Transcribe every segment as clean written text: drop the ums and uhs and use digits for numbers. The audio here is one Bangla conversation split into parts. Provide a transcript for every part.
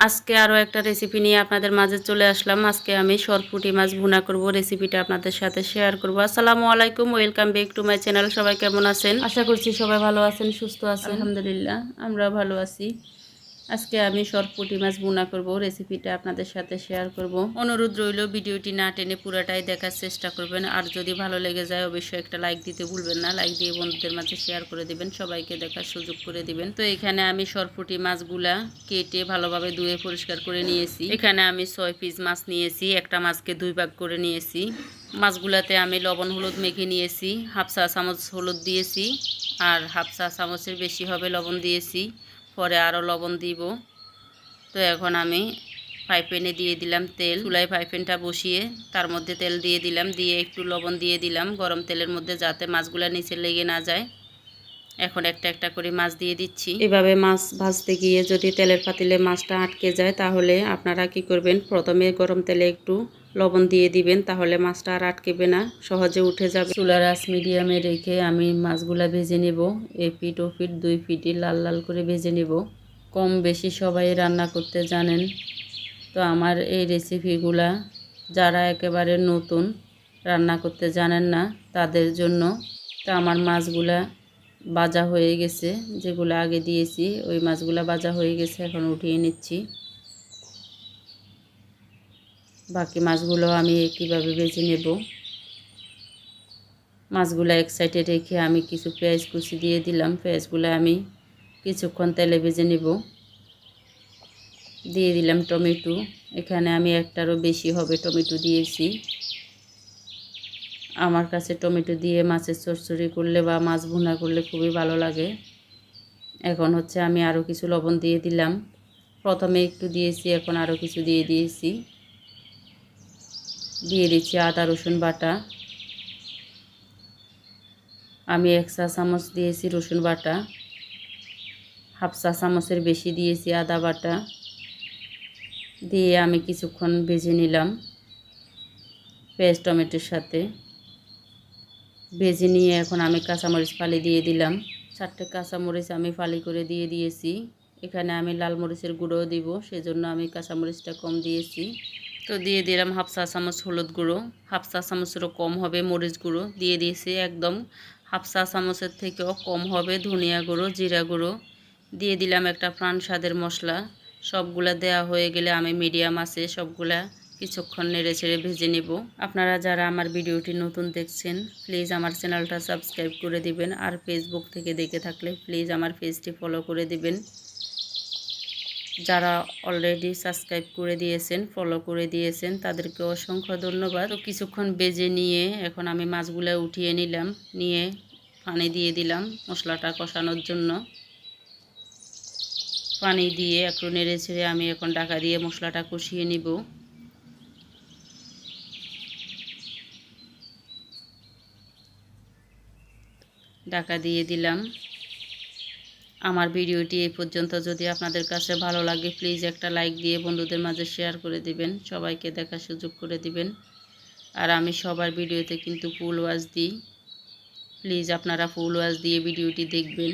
আজকে আরও একটা রেসিপি নিয়ে আপনাদের মাঝে চলে আসলাম। আজকে আমি সরপুঁটি মাছ ভুনা করব। রেসিপিটা আপনাদের সাথে শেয়ার করব। আসসালামু আলাইকুম, welcome back to my channel. সবাই কেমন আছেন? আশা করছি সবাই ভালো আছেন, সুস্থ আছেন। আলহামদুলিল্লাহ, আমরা ভালো আছি। আজকে আমি সরপুঁটি মাছ ভুনা করব। রেসিপিটা আপনাদের সাথে শেয়ার করব। অনুরোধ রইল, ভিডিওটি না টেনে পুরাটাই দেখার চেষ্টা করবেন। আর যদি ভালো লেগে যায় অবশ্যই একটা লাইক দিতে ভুলবেন না। লাইক দিয়ে বন্ধুদের মাঝে শেয়ার করে দিবেন, সবাইকে দেখার সুযোগ করে দিবেন। তো এখানে আমি সরপুঁটি মাছগুলা কেটে ভালোভাবে ধুয়ে পরিষ্কার করে নিয়েছি। এখানে আমি 6 পিস মাছ নিয়েছি। একটা মাছকে 2 ভাগ করে নিয়েছি। মাছগুলাতে আমি লবণ হলুদ মেখে নিয়েছি। হাফ চা চামচ হলুদ দিয়েছি, আর হাফ চা চামচের বেশি হবে লবণ দিয়েছি। পরে আরও লবণ দিব। তো এখন আমি ফ্রাই প্যানে দিয়ে দিলাম তেল। চুলায় ফ্রাই প্যানটা বসিয়ে তার মধ্যে তেল দিয়ে দিলাম, দিয়ে একটু লবণ দিয়ে দিলাম গরম তেলের মধ্যে, যাতে মাছগুলো নিচে লেগে না যায়। এখন একটা একটা করে মাছ দিয়ে দিচ্ছি। এভাবে মাছ ভাজতে গিয়ে যদি তেলের পাতিলে মাছটা আটকে যায়, তাহলে আপনারা কি করবেন, প্রথমে গরম তেলে একটু লবণ দিয়ে দিবেন, তাহলে মাছটা আর আটকেবে না, সহজে উঠে যাবে। চুলার আঁচ মিডিয়ামে রেখে আমি মাছগুলা ভেজে নেব। এপিঠ ওপিঠ 2 পিঠই লাল লাল করে ভেজে নেব। কম বেশি সবাই রান্না করতে জানেন। তো আমার এই রেসিপিগুলা যারা একেবারে নতুন, রান্না করতে জানেন না, তাদের জন্য। তো আমার মাছগুলা ভাজা হয়ে গেছে, যেগুলো আগে দিয়েছি ওই মাছগুলা ভাজা হয়ে গেছে। এখন উঠিয়ে নিচ্ছি। বাকি মাছগুলো আমি কীভাবে ভেজে নেব। মাছগুলো এক সাইডে রেখে আমি কিছু পেঁয়াজ কুচি দিয়ে দিলাম। পেঁয়াজগুলো আমি কিছুক্ষণ তেলে ভেজে নেব। দিয়ে দিলাম টমেটো। এখানে আমি একটারও বেশি হবে টমেটো দিয়েছি। আমার কাছে টমেটো দিয়ে মাছের চচ্চড়ি করলে বা মাছ ভুনা করলে খুবই ভালো লাগে। এখন হচ্ছে আমি আরও কিছু লবণ দিয়ে দিলাম। প্রথমে একটু দিয়েছি, এখন আরও কিছু দিয়ে দিয়েছি। দিয়ে দিচ্ছি আদা রসুন বাটা। আমি 1 চা চামচ দিয়েছি রসুন বাটা, হাফ চা চামচের বেশি দিয়েছি আদা বাটা। দিয়ে আমি কিছুক্ষণ ভেজে নিলাম পেঁয়াজ টমেটোর সাথে। ভেজে নিয়ে এখন আমি কাঁচামরিচ ফালি দিয়ে দিলাম। 4টে কাঁচামরিচ আমি ফালি করে দিয়ে দিয়েছি। এখানে আমি লাল মরিচের গুঁড়োও দিব, সেজন্য আমি কাঁচামরিচটা কম দিয়েছি। তো দিয়ে দিলাম হাফ চা চামচ হলুদ গুঁড়ো, হাফ চা চামচেরও কম হবে মরিচ গুঁড়ো দিয়ে দিয়েছি। একদম হাফ চা চামচের থেকেও কম হবে ধনিয়া গুঁড়ো, জিরা গুঁড়ো দিয়ে দিলাম। একটা প্রাণ স্বাদের মশলা। সবগুলা দেয়া হয়ে গেলে আমি মিডিয়াম আছে সবগুলা কিছুক্ষণ নেড়ে ছেড়ে ভেজে নেব। আপনারা যারা আমার ভিডিওটি নতুন দেখছেন, প্লিজ আমার চ্যানেলটা সাবস্ক্রাইব করে দিবেন। আর ফেসবুক থেকে দেখে থাকলে প্লিজ আমার পেজটি ফলো করে দিবেন। যারা অলরেডি সাবস্ক্রাইব করে দিয়েছেন, ফলো করে দিয়েছেন, তাদেরকে অসংখ্য ধন্যবাদ। তো কিছুক্ষণ ভেজে নিয়ে এখন আমি মাছগুলো উঠিয়ে নিলাম। নিয়ে পানি দিয়ে দিলাম মশলাটা কষানোর জন্য। পানি দিয়ে একটু নেড়ে ছেড়ে আমি এখন ঢাকা দিয়ে মশলাটা কষিয়ে নিব। ঢাকা দিয়ে দিলাম। আমার ভিডিওটি এই পর্যন্ত যদি আপনাদের কাছে ভালো লাগে, প্লিজ একটা লাইক দিয়ে বন্ধুদের মাঝে শেয়ার করে দিবেন, সবাইকে দেখার সুযোগ করে দিবেন। আর আমি সবার ভিডিওতে কিন্তু ফুল ওয়াচ দিই, প্লিজ আপনারা ফুল ওয়াচ দিয়ে ভিডিওটি দেখবেন।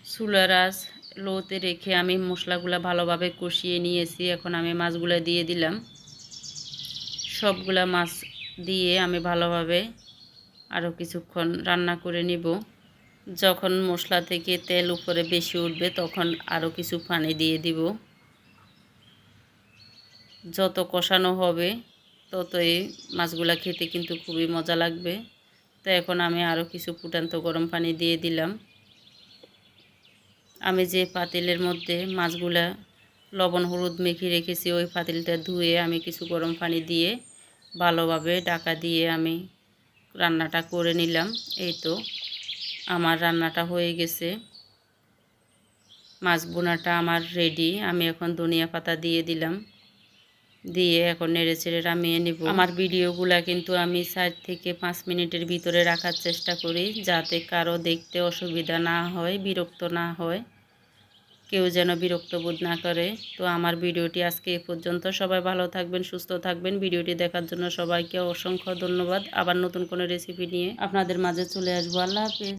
চুলার আঁচ লোতে রেখে আমি মশলাগুলো ভালোভাবে কষিয়ে নিয়েছি। এখন আমি মাছগুলো দিয়ে দিলাম। সবগুলা মাছ দিয়ে আমি ভালোভাবে আরও কিছুক্ষণ রান্না করে নিব। যখন মশলা থেকে তেল উপরে বেশি উঠবে, তখন আরও কিছু পানি দিয়ে দিব। যত কষানো হবে ততই মাছগুলা খেতে কিন্তু খুবই মজা লাগবে। তো এখন আমি আরও কিছু ফুটান্ত গরম পানি দিয়ে দিলাম। আমি যে পাতিলের মধ্যে মাছগুলা লবণ হলুদ মেখে রেখেছি, ওই পাতিলটা ধুয়ে আমি কিছু গরম পানি দিয়ে ভালোভাবে ঢাকা দিয়ে আমি রান্নাটা করে নিলাম। এই তো আমার রান্নাটা হয়ে গেছে। মাছ বোনাটা আমার রেডি। আমি এখন ধনিয়া পাতা দিয়ে দিলাম। দিয়ে এখন নেড়ে চেড়ে নামিয়ে নেব। আমার ভিডিওগুলা কিন্তু আমি 4 থেকে 5 মিনিটের ভিতরে রাখার চেষ্টা করি, যাতে কারো দেখতে অসুবিধা না হয়, বিরক্ত না হয়, কেউ যেন বিরক্ত বোধ না করে। তো আমার ভিডিওটি আজকে এ পর্যন্ত। সবাই ভালো থাকবেন, সুস্থ থাকবেন। ভিডিওটি দেখার জন্য সবাইকে অসংখ্য ধন্যবাদ। আবার নতুন কোনো রেসিপি নিয়ে আপনাদের মাঝে চলে আসবো। আল্লাহ হাফেজ।